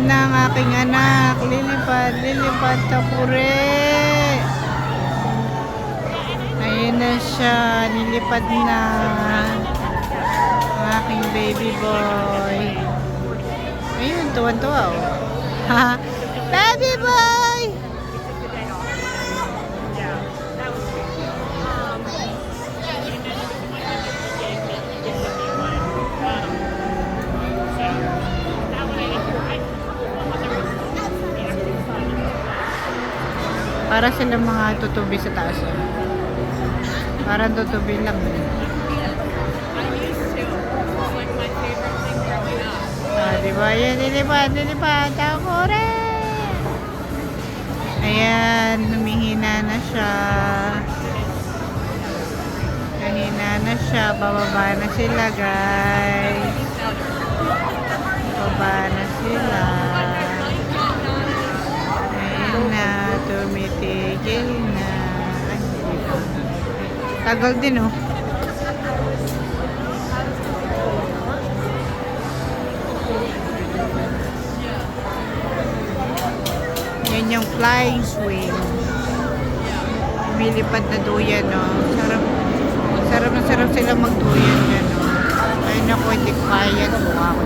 na ang aking anak. Lilipad, lilipad tapure. Ayun na siya. Nilipad na. Ang aking baby boy. Ayun, tuwan-tuwa oh. Baby boy! Para sila mga tutubi sa taas. Parang tutubi lang. Diba? Yan, nilipad. Takore! Ayan, humihina na siya. Humihina na siya. Bababa na sila, guys. Bababa na sila. Ayan na, tumitigil na. Tagal din, oh. Yan yung flying swing. Lumilipad na duyan, no? Sarap na sarap sila magduyan yan, no? Ay naku, hindi ko kaya. Gumawa ko.